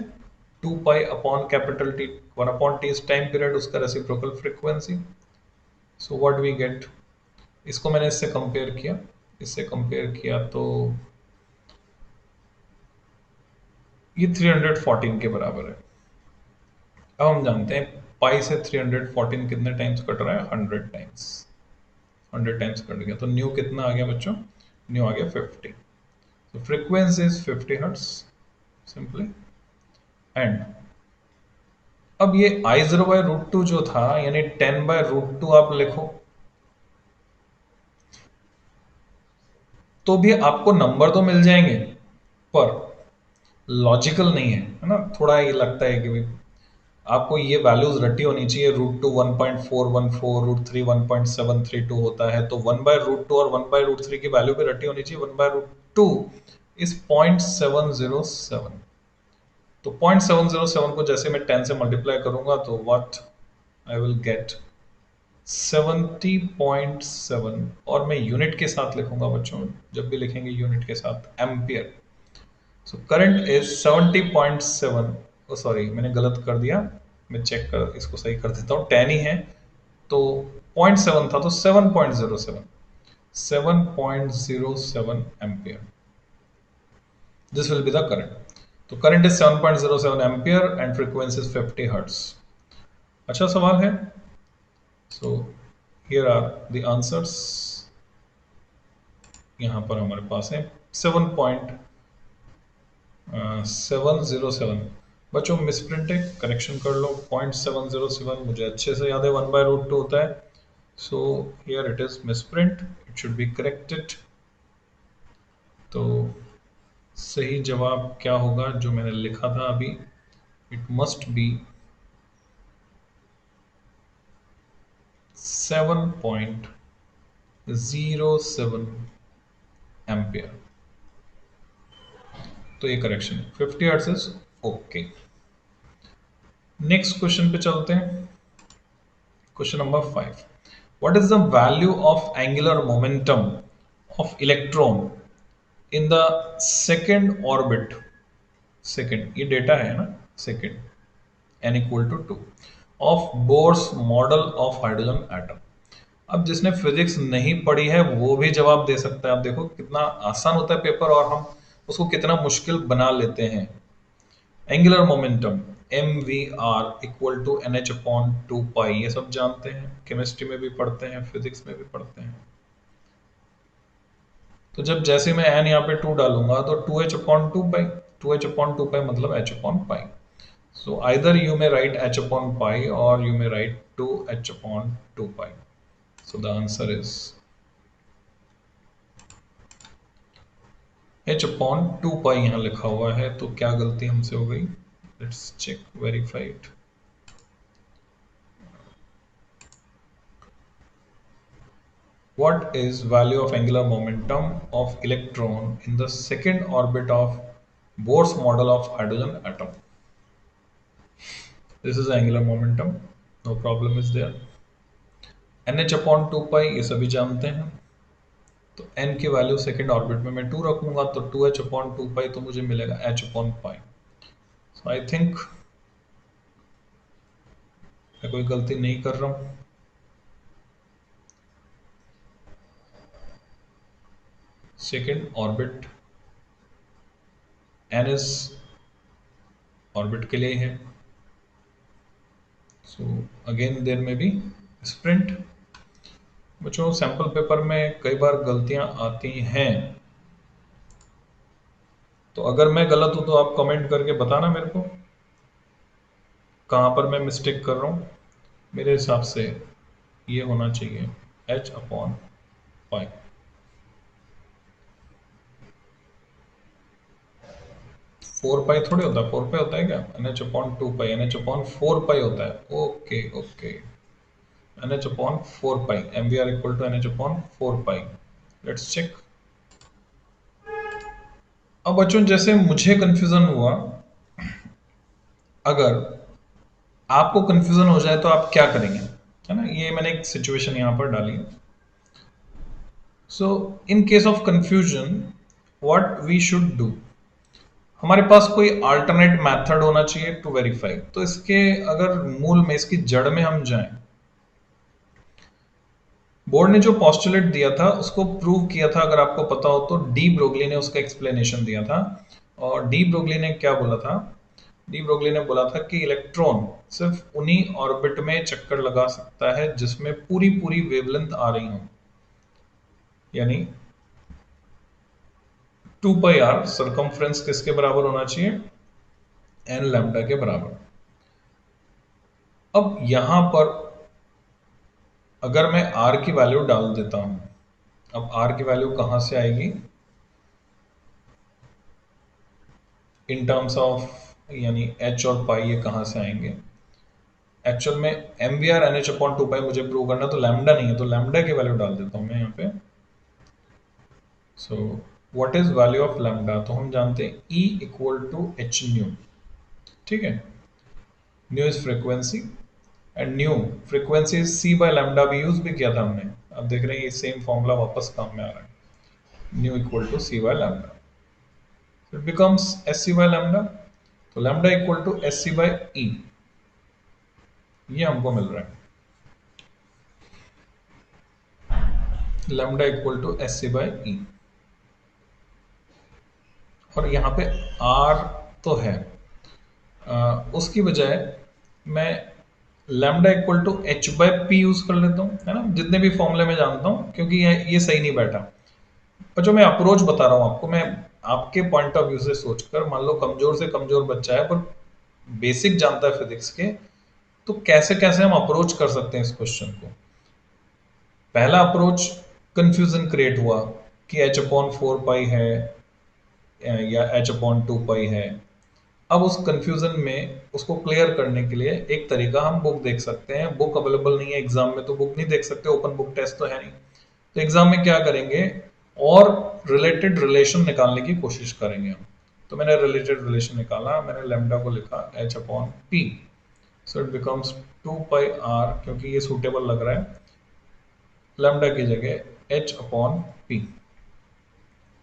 2π/T, 1/t is time period, उसका reciprocal frequency. So what we get, इसको मैंने इससे कंपेयर किया, तो ये 314 के बराबर है। अब हम जानते हैं पाई से 314 कितने टाइम्स कट रहा है, 100 टाइम्स। 100 टाइम्स कट गया तो न्यू कितना आ गया बच्चों, न्यू आ गया 50। तो frequency is 50 hertz simply. And अब ये I0/√2 जो था, यानी 10/√2 आप लिखो तो भी आपको नंबर तो मिल जाएंगे, पर लॉजिकल नहीं है ना। थोड़ा ये लगता है कि आपको ये वैल्यूज रटी होनी चाहिए। √2 1.414, √3 1.732 होता है, तो 1/√2 और 1/√3 की वैल्यू भी रटी होनी चाहिए। 1/√2 इज 0.707। तो 0.707 को जैसे मैं 10 से मल्टीप्लाई करूंगा तो व्हाट आई विल गेट, 70.7, और मैं यूनिट के साथ लिखूंगा बच्चों, जब भी लिखेंगे यूनिट के साथ, ampere. So current is 70.7। Oh sorry, मैंने गलत कर दिया, मैं चेक कर इसको सही कर देता हूँ, 10 ही है तो 0.7 था, तो 7.07, 7.07 ampere, this will be the current. तो current is 7.07 ampere and frequency is 50 hertz. अच्छा सवाल है। So here are the answers. यहाँ पर हमारे पास है 7.707। बच्चों मिसप्रिंट है, करेक्शन कर लो। 0.707 मुझे अच्छे से याद है, 1/√2 होता है। So here it is misprint, it should be corrected. तो सही जवाब क्या होगा जो मैंने लिखा था अभी? It must be 7.07 ampere. तो ये करेक्शन है, 50 hertz is okay. Next question पे चलते हैं। Question number 5, what is the value of angular momentum of electron in the second orbit? Second, ये डेटा है ना, second n equal to 2 of Bohr's model of hydrogen atom. अब जिसने physics नहीं पढ़ी है वो भी जवाब दे सकता है। आप देखो कितना आसान होता है पेपर और हम उसको कितना मुश्किल बना लेते हैं। Angular momentum M V R equal to N H upon 2 pi, ये सब जानते हैं, केमिस्ट्री में भी पढ़ते हैं, फिजिक्स में भी पढ़ते हैं। तो जब जैसे मैं एन यहाँ पे 2 डालूंगा तो 2h/2 पाई, 2h/2 पाई मतलब h/पाई। So either you may write h/pi or you may write 2h/2 pi. So the answer is h/2 पाई यहाँ लिखा हुआ है, तो क्या गलती हमसे हो गई? Let's check, verify it. What is value of angular momentum of electron in the second orbit of Bohr's model of hydrogen atom? This is angular momentum, no problem is there. nh/2 पाई ये सभी जानते हैं, तो n की value second orbit में मैं 2 रखूंगा तो 2h/2 पाई, तो मुझे मिलेगा h/पाई। सो आई थिंक मैं कोई गलती नहीं कर रहा हूं। Second orbit n is orbit के लिए है, सो अगेन देयर में बी स्प्रिंट। बच्चों सैंपल पेपर में कई बार गलतियां आती हैं, तो अगर मैं गलत हूं तो आप कमेंट करके बताना मेरे को कहां पर मैं मिस्टेक कर रहा हूं। मेरे हिसाब से ये होना चाहिए h/पाई। 4 पाई थोड़ी होता है, 4 पाई होता है क्या? nh/2 पाई, nh/4 पाई होता है। Okay okay, nh/4 pi, mvr equal to nh/4 pi. Let's check. अब बच्चों जैसे मुझे कंफ्यूजन हुआ, अगर आपको कंफ्यूजन हो जाए तो आप क्या करेंगे, है ना? ये मैंने एक सिचुएशन यहां पर डाली। So in case of confusion what we should do, हमारे पास कोई अल्टरनेट मेथड होना चाहिए टू वेरीफाई। तो इसके अगर मूल में, इसकी जड़ में हम जाएं, बोर्ड ने जो पॉस्टुलेट दिया था उसको प्रूव किया था, अगर आपको पता हो तो डी ब्रोगली ने उसका एक्सप्लेनेशन दिया था। और डी ब्रोगली ने क्या बोला था? डी ब्रोगली ने बोला था कि इलेक्ट्रॉन सिर्फ उन्हीं ऑर्बिट में चक्कर लगा सकता है जिसमें पूरी पूरी वेवलेंथ आ रही हो, यानी 2 पाई r सरकमफ्रेंस किसके बराबर होना चाहिए? एन लैम्डा के बराबर। अब यहां पर अगर मैं r की वैल्यू डाल देता हूं, अब r की वैल्यू कहां से आएगी इन टर्म्स ऑफ, यानी h और पाई ये कहां से आएंगे? एक्चुअल में M V R N h/2 pi मुझे प्रूव करना, तो लैम्डा नहीं है, तो लैम्डा की वैल्यू डाल देता हूं मैं यहाँ पे। So what is value of lambda? तो हम जानते हैं E equal to H nu, ठीक है? Nu is frequency and nu frequency C by lambda भी यूज भी किया था हमने, अब देख रहे हैं ये सेम फॉर्मूला वापस काम में आ रहा है, nu equal to C by lambda, it becomes S C by lambda, तो lambda equal to S C by E, ये हमको मिल रहा है, lambda equal to S C by E. और यहाँ पे आर तो है, उसकी बजाय मैं lambda equal to H by P use कर लेता हूँ, है ना, जितने भी फॉर्मूले में जानता हूँ, क्योंकि ये सही नहीं बैठा। और जो मैं अप्रोच बता रहा हूँ आपको, मैं आपके पॉइंट ऑफ व्यू से सोचकर, मान लो कमजोर से कमजोर बच्चा है पर बेसिक जानता है फिजिक्स के, तो कैसे कैसे हम अप्रोच कर सकते हैं इस क्वेश्चन को। पहला अप्रोच, कंफ्यूजन क्रिएट हुआ कि एच अपॉन 4 पाई है या एच अपॉन 2 पाई है। अब उस कंफ्यूजन में उसको क्लियर करने के लिए एक तरीका, हम बुक देख सकते हैं, बुक अवेलेबल नहीं है एग्जाम में तो बुक नहीं देख सकते, ओपन बुक टेस्ट तो है नहीं, तो एग्जाम में क्या करेंगे, और रिलेटेड रिलेशन निकालने की कोशिश करेंगे हम। तो मैंने रिलेटेड रिलेशन निकाला, मैंने लैम्डा को लिखा H upon P, so it becomes 2 pi R, क्योंकि ये सूटेबल लग रहा है, लैम्डा की जगह एच अपॉन पी।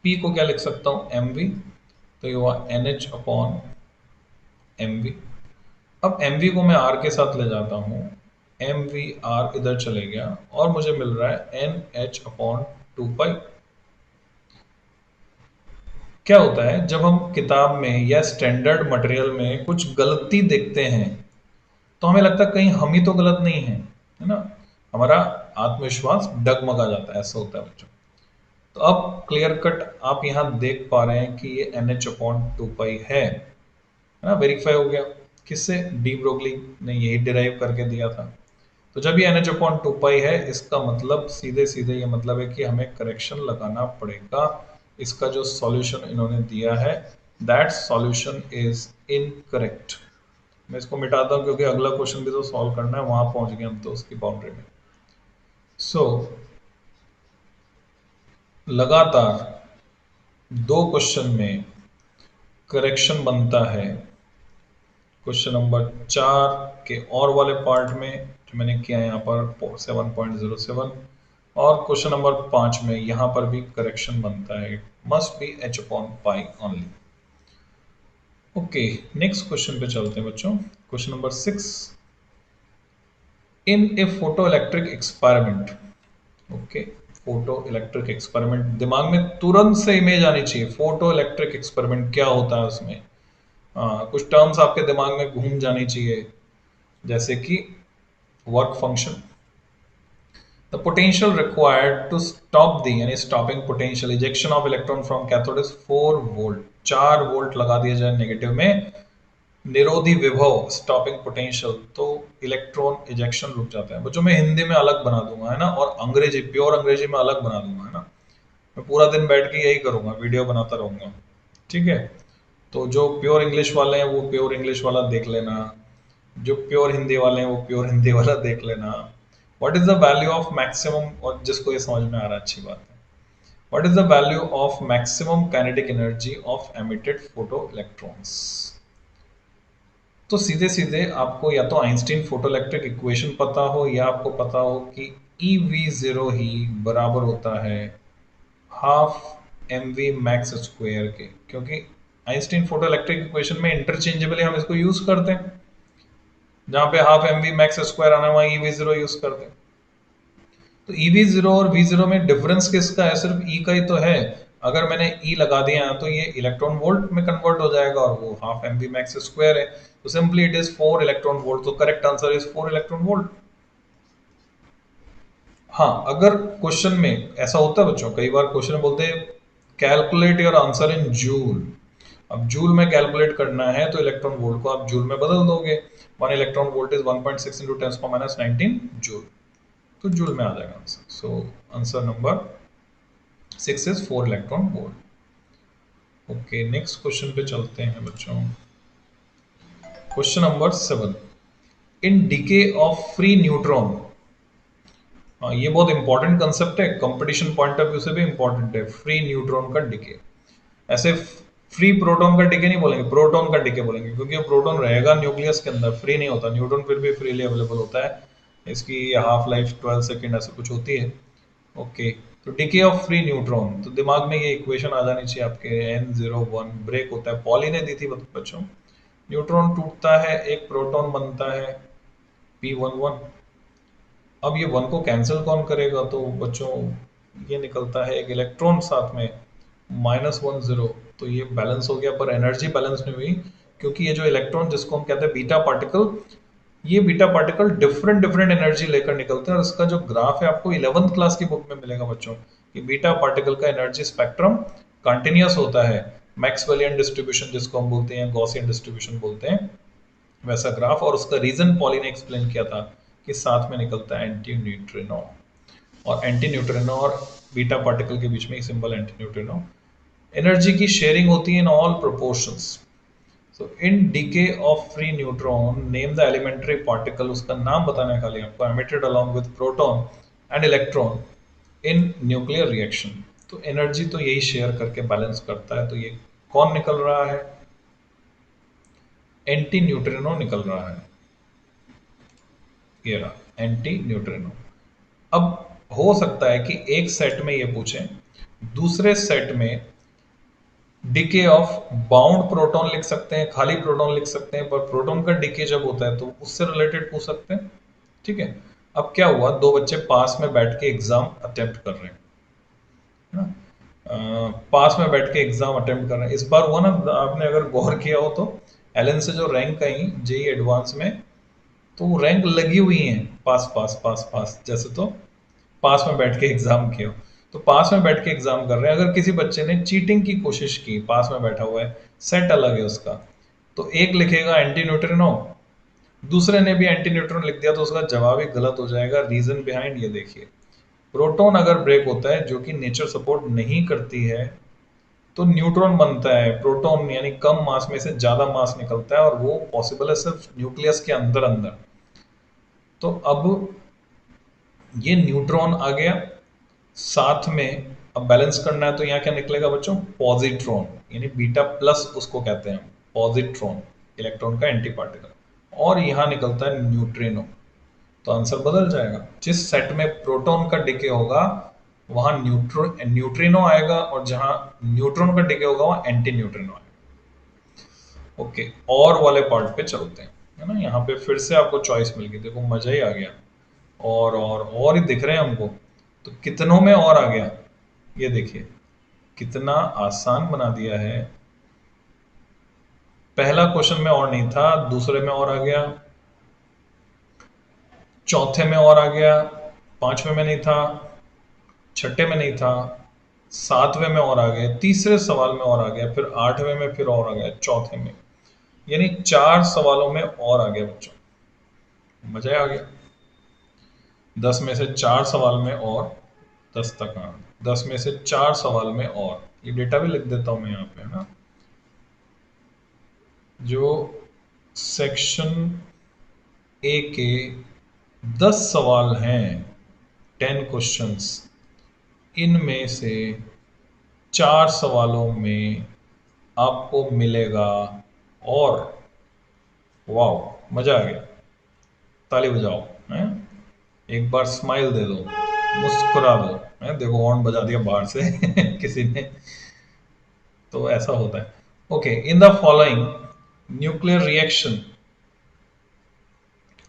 पी को क्या लिख सकता हूँ, एम वी, तो ये हुआ N H upon M V. अब एम वी को मैं आर के साथ ले जाता हूँ, एम वी आर इधर चले गया, और मुझे मिल रहा है एन एच अपॉन 2 पाई। क्या होता है जब हम किताब में या स्टैंडर्ड मटेरियल में कुछ गलती देखते हैं, तो हमें लगता है कहीं हम ही तो गलत नहीं है ना, हमारा आत्मविश्वास डगमगा जाता है, ऐसा होता है बच्चों। तो अब क्लियर कट आप यहाँ देख पा रहे हैं कि ये एन एच अपॉन 2 पाई है ना, वेरीफाई हो गया, किससे, डी ब्रोगली ने यही डिराइव करके दिया था। तो जब ये एन एच अपॉन 2 पाई है, इसका मतलब सीधे सीधे ये मतलब है कि हमें करेक्शन लगाना पड़ेगा, इसका जो सॉल्यूशन इन्होंने दिया है, दैट सॉल्यूशन इज इनकरेक्ट। मैं इसको मिटाता हूँ क्योंकि अगला क्वेश्चन भी तो सॉल्व करना है, वहां पहुंच गए हम तो उसकी बाउंड्री में। सो लगातार 2 क्वेश्चन में करेक्शन बनता है, क्वेश्चन नंबर 4 के और वाले पार्ट में जो मैंने किया है यहाँ पर 7.07, और क्वेश्चन नंबर 5 में यहाँ पर भी करेक्शन बनता है, must be H upon pi only. Okay, next question पे चलते हैं बच्चों, question number 6, in a photo electric experiment. Okay, photo electric experiment, दिमाग में तुरंत से इमेज आनी चाहिए, फोटो इलेक्ट्रिक एक्सपेरिमेंट क्या होता है उसमें, कुछ टर्म्स आपके दिमाग में घूम जानी चाहिए, जैसे कि work function, the potential required to stop the, यानी stopping potential, ejection of electron from cathode is 4 volt, 4 volt लगा दिया जाए नेगेटिव में, निरोधी विभव स्टॉपिंग पोटेंशियल, तो इलेक्ट्रॉन इजेक्शन रुक जाता है। बच्चों मैं हिंदी में अलग बना दूंगा, है ना, और अंग्रेजी, प्योर अंग्रेजी में अलग बना दूंगा, है ना, मैं पूरा दिन बैठ के यही करूंगा, वीडियो बनाता रहूंगा, ठीक है। तो जो प्योर इंग्लिश वाले हैं वो प्योर इंग्लिश वाला देख लेना, जो प्योर हिंदी वाले हैं वो प्योर हिंदी वाला देख लेना। What is the value of maximum, और जिसको ये समझ में आ रहा है अच्छी बात है, what is the value of maximum kinetic energy of emitted photo electrons. तो सीधे सीधे आपको या तो आइंस्टीन फोटो इलेक्ट्रिक इक्वेशन पता हो, या आपको पता हो कि ई वी जीरो ही बराबर होता है half M V max square के, क्योंकि आइंस्टीन फोटो इलेक्ट्रिक इक्वेशन में इंटरचेंजेबली हम इसको यूज करते हैं, जहां पे half M V max square आना, वहां ई वी जीरो यूज करते हैं। तो ई वी जीरो और वी जीरो में डिफरेंस किसका है, सिर्फ ई का ही तो है। अगर मैंने ई लगा दिया तो ये इलेक्ट्रॉन वोल्ट में कन्वर्ट हो जाएगा, और वो half M V max square है, तो simply it is 4 electron volt, तो correct answer is 4 electron volt. हाँ, अगर क्वेश्चन में ऐसा होता है बच्चों, कई बार क्वेश्चन में बोलते हैं calculate your answer in joule, अब जूल में कैलकुलेट करना है तो इलेक्ट्रॉन वोल्ट को आप जूल में बदल दोगे, 1 electron volt is 1.6 into 10⁻19 joule, तो जूल में आ जाएगा answer. So answer number 6 is 4 electron volt. Okay, next question पे चलते हैं बच्चों, question number 7, in decay of free neutron. ये बहुत इंपॉर्टेंट कंसेप्ट है, कंपटीशन पॉइंट ऑफ व्यू से भी इंपॉर्टेंट है, फ्री न्यूट्रॉन का डिके। ऐसे फ्री प्रोटॉन का डीके नहीं बोलेंगे, प्रोटॉन का डीके बोलेंगे, क्योंकि प्रोटॉन रहेगा न्यूक्लियस के अंदर, फ्री नहीं होता। न्यूट्रॉन फिर भी फ्रीली अवेलेबल होता है, इसकी हाफ लाइफ 12 सेकेंड ऐसे कुछ होती है। ओके, तो डीके ऑफ फ्री न्यूट्रॉन, तो दिमाग में ये इक्वेशन आ जानी चाहिए आपके। N01 ब्रेक होता है, पॉली ने दी थी बच्चों। न्यूट्रॉन टूटता है, एक प्रोटॉन बनता है P11। अब ये वन को कैंसिल कौन करेगा, तो बच्चों ये निकलता है एक इलेक्ट्रॉन साथ में -10। तो ये बैलेंस हो गया, पर एनर्जी बैलेंस नहीं हुई, क्योंकि ये जो इलेक्ट्रॉन जिसको हम कहते हैं बीटा पार्टिकल, ये beta particle different different energy लेकर निकलते हैं। और इसका जो ग्राफ है आपको 11th क्लास की बुक में मिलेगा बच्चों, कि बीटा पार्टिकल का एनर्जी स्पेक्ट्रम कंटिन्यूस होता है, मैक्सवेलियन डिस्ट्रीब्यूशन जिसको हम बोलते हैं, गॉसियन डिस्ट्रीब्यूशन बोलते हैं, वैसा ग्राफ। और उसका रीजन पॉली ने एक्सप्लेन किया था कि साथ में निकलता है एंटी न्यूट्रिनो, और एंटी न्यूट्रिनो और बीटा पार्टिकल के बीच में ही सिंबल एंटी न्यूट्रिनो। एनर्जी की शेयरिंग होती है in all proportions. So in decay of free neutron name the elementary particle, उसका नाम बताना है खाली आपको, emitted along with proton and electron in nuclear reaction. तो एनर्जी तो यही शेयर करके बैलेंस करता है। तो ये कौन निकल रहा है, एंटी न्यूट्रिनो निकल रहा है, ये रहा एंटी न्यूट्रिनो। अब हो सकता है कि एक सेट में ये पूछें, दूसरे सेट में डीके ऑफ बाउंड प्रोटॉन लिख सकते हैं, खाली प्रोटॉन लिख सकते हैं, पर प्रोटॉन का डीके जब होता है तो उससे रिलेटेड पूछ सकते हैं। ठीक है, अब क्या हुआ, दो बच्चे पास में बैठ के एग्जाम अटेम्प्ट कर रहे हैं, है ना। पास में बैठ के एग्जाम अटेम्प्ट कर रहे हैं। इस बार हुआ ना, आपने अगर गौर किया हो तो एलन से जो रैंक आई जेई एडवांस में, तो वो रैंक लगी हुई है, पास पास पास पास, जैसे तो पास में बैठ के एग्जाम किया हो। तो पास में बैठ के एग्जाम कर रहे हैं। अगर किसी बच्चे ने चीटिंग की कोशिश की, पास में बैठा हुआ है, सेट अलग है उसका, तो एक लिखेगा एंटी न्यूट्रिनो, दूसरे ने भी एंटी न्यूट्रिनो लिख दिया, तो उसका जवाब ही गलत हो जाएगा। रीजन बिहाइंड ये देखिए, प्रोटॉन अगर ब्रेक होता है, जो कि नेचर सपोर्ट नहीं करती है, तो न्यूट्रॉन बनता है, प्रोटॉन यानी कम मास में से ज्यादा मास निकलता है, और वो पॉसिबल है सिर्फ न्यूक्लियस के अंदर अंदर। तो अब ये न्यूट्रॉन आ गया साथ में, अब बैलेंस करना है, तो यहाँ क्या निकलेगा बच्चों, पॉजिट्रॉन, यानी बीटा प्लस उसको कहते हैं पॉजिट्रॉन, इलेक्ट्रॉन का एंटी पार्टिकल। और यहाँ निकलता है न्यूट्रिनो। तो आंसर बदल जाएगा, जिस सेट में प्रोटॉन का डिके होगा वहां न्यूट्रिनो आएगा, और जहां न्यूट्रॉन का डिके होगा वहां एंटी न्यूट्रिनो आएगा। ओके, और वाले पार्ट पे चलते हैं, है ना। यहाँ पे फिर से आपको चॉइस मिल गई, देखो मजा ही आ गया। और ही दिख रहे हैं हमको, तो कितनों में और आ गया, ये देखिए कितना आसान बना दिया है। पहला क्वेश्चन में और नहीं था, दूसरे में और आ गया, चौथे में और आ गया, पांचवें में नहीं था, छठे में नहीं था, सातवें में और आ गया, तीसरे सवाल में और आ गया, फिर आठवें में फिर और आ गया, चौथे में, यानी 4 सवालों में और आ गया बच्चों। मजा आ गया। 10 में से 4 सवाल में और, 10 तक, हाँ, 10 में से 4 सवाल में और, ये डेटा भी लिख देता हूं मैं यहाँ पे, है ना। जो सेक्शन ए के 10 सवाल हैं, 10 क्वेश्चंस, इनमें से 4 सवालों में आपको मिलेगा और। वाओ, मजा आ गया, ताली बजाओ, हैं, एक बार स्माइल दे दो, मुस्कुरा दो, हैं, देखो हॉर्न बजा दिया बाहर से किसी ने, तो ऐसा होता है। Okay, in the following nuclear reaction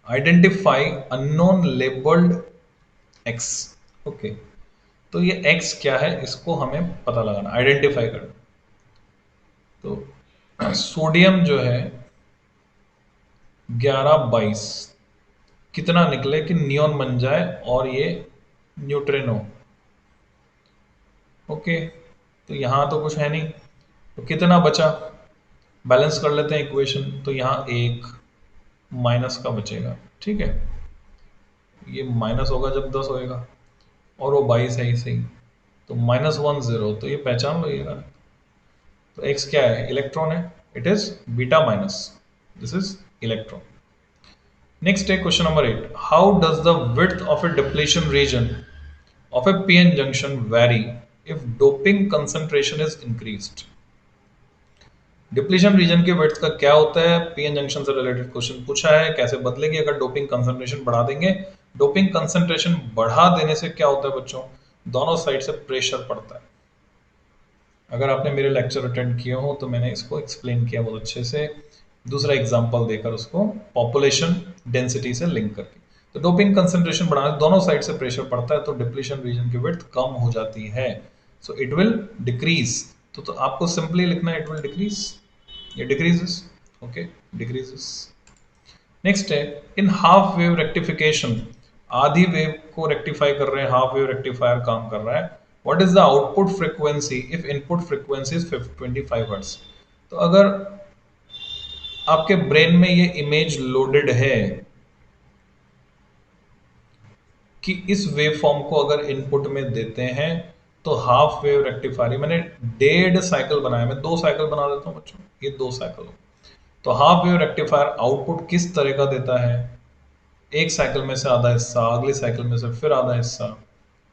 identify unknown labelled x. Okay, तो ये एक्स क्या है, इसको हमें पता लगाना, आइडेंटिफाई करना। तो सोडियम जो है 1122, कितना निकले कि नियॉन बन जाए, और ये न्यूट्रिनो। ओके, तो यहां तो कुछ है नहीं, तो कितना बचा, बैलेंस कर लेते हैं इक्वेशन। तो यहाँ एक माइनस का बचेगा, ठीक है, ये माइनस होगा जब 10 होएगा, और वो 22 है ही सही, तो -10, तो ये पहचान लो, ये रहा। तो एक्स क्या है, इलेक्ट्रॉन है, it is beta minus, this is electron. Next है question number 8, how does the width of a depletion region of a PN junction vary if doping concentration is increased? Depletion region के width का क्या होता है? PN junction से related question पूछा है, कैसे बदलेगी अगर डोपिंग कंसंट्रेशन बढ़ा देंगे? डोपिंग कंसंट्रेशन बढ़ा देने से क्या होता है बच्चों? दोनों साइड से प्रेशर पड़ता है। अगर आपने मेरे लेक्चर अटेंड किए हो तो मैंने इसको एक्सप्लेन किया बहुत अच्छे से, दूसरा एग्जांपल देकर उसको पॉपुलेशन डेंसिटी से लिंक करके। तो डोपिंग कंसंट्रेशन बढ़ाने दोनों साइड से प्रेशर पड़ता है तो डिप्लीशन रीजन की विड्थ कम हो जाती है, सो इट विल डिक्रीज। तो आपको सिंपली लिखना है इट विल डिक्रीज, ये डिक्रीजेस, ओके, डिक्रीजेस। नेक्स्ट है इन हाफ वेव रेक्टिफिकेशन, आधी वेव को रेक्टिफाई कर रहे हैं, हाफ वेव रेक्टिफायर काम कर रहा है। What is the output frequency if input frequency is 25 hertz? तो अगर आपके ब्रेन में ये इमेज लोडेड है कि इस वेव फॉर्म को अगर इनपुट में देते हैं तो हाफ वेव रेक्टिफायर, मैंने 1.5 साइकिल बनाया, मैं 2 साइकिल बना देता हूं बच्चों, ये 2 साइकिल हो। तो हाफ वेव रेक्टिफायर आउटपुट किस तरह का देता है? एक साइकिल में से आधा हिस्सा, अगली साइकिल में से फिर आधा हिस्सा,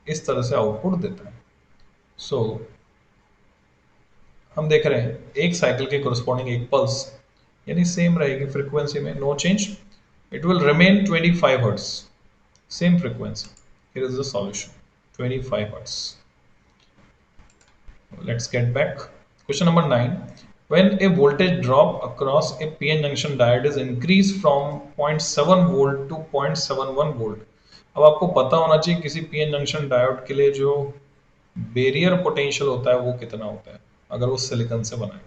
इस तरह से आउटपुट देता है। सो हम देख रहे हैं एक साइकिल के कोरस्पॉन्डिंग एक पल्स यानी सेम रहेगी फ्रीक्वेंसी में, no change, it will remain 25 hertz, same frequency. Here is the solution, 25 hertz. Let's get back. Question number 9. When a voltage drop across a PN junction diode is increased from 0.7 volt to 0.71 volt. अब आपको पता होना चाहिए किसी PN junction diode के लिए जो barrier potential होता है वो कितना होता है अगर वो सिलिकॉन से बना है।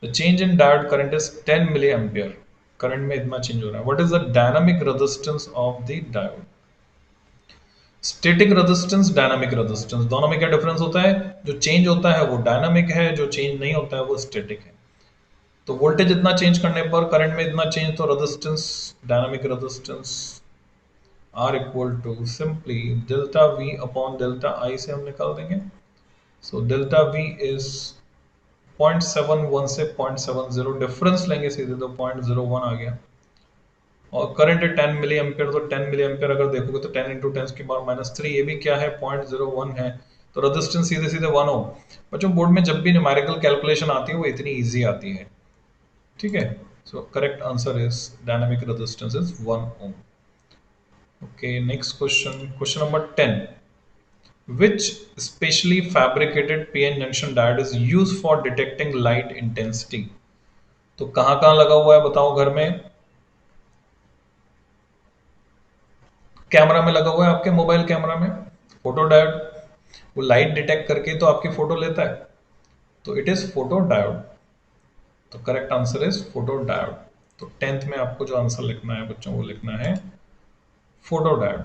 The change in diode current is 10 milliampere, current में इतना चेंज हो रहा है। What is the dynamic resistance of the diode? Static resistance, dynamic resistance, दोनों में क्या डिफरेंस होता है? जो चेंज होता है वो डायनामिक है, जो चेंज नहीं होता है वो स्टैटिक है। तो वोल्टेज इतना चेंज करने पर करंट में इतना चेंज, तो resistance, dynamic resistance are equal to simply delta V upon delta I से हम निकाल देंगे। सो डेल्टा वी इज 0.71 से 0.70, डिफरेंस लेंगे सीधे तो 0.01 आ गया। और करंट है 10 मिली एम्पियर, तो 10 मिली एम्पियर अगर देखोगे तो 10 इंटू 10 की पावर -3, ये भी क्या है 0.01 है, तो रेजिस्टेंस सीधे सीधे 1 ओम। बच्चों बोर्ड में जब भी न्यूमेरिकल कैलकुलेशन आती है वो इतनी इजी आती है, ठीक है। So correct answer is dynamic resistance is 1 ohm. Okay, next question, question number 10. Which specially fabricated PN junction diode is used for detecting light intensity? तो कहां कहां लगा हुआ है बताओ घर में? कैमरा में लगा हुआ है, आपके मोबाइल कैमरा में फोटो डायोड, वो लाइट डिटेक्ट करके तो आपकी फोटो लेता है, तो इट इज फोटो डायोड। तो correct answer is photo diode. तो 10th में आपको जो आंसर लिखना है बच्चों वो लिखना है फोटो डायोड।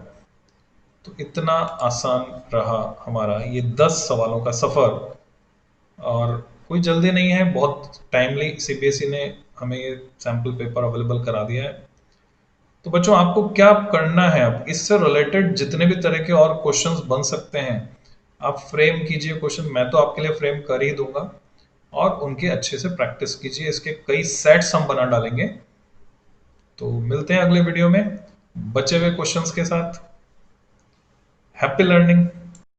तो इतना आसान रहा हमारा ये 10 सवालों का सफर, और कोई जल्दी नहीं है, बहुत टाइमली सीबीएसई ने हमें ये सैंपल पेपर अवेलेबल करा दिया है। तो बच्चों आपको क्या करना है, अब इससे रिलेटेड जितने भी तरह के और क्वेश्चंस बन सकते हैं आप फ्रेम कीजिए क्वेश्चन, मैं तो आपके लिए फ्रेम कर ही दूंगा, और उनके अच्छे से प्रैक्टिस कीजिए, इसके कई सेट्स हम बना डालेंगे। तो मिलते हैं अगले वीडियो में बचे हुए क्वेश्चंस के साथ। Happy learning.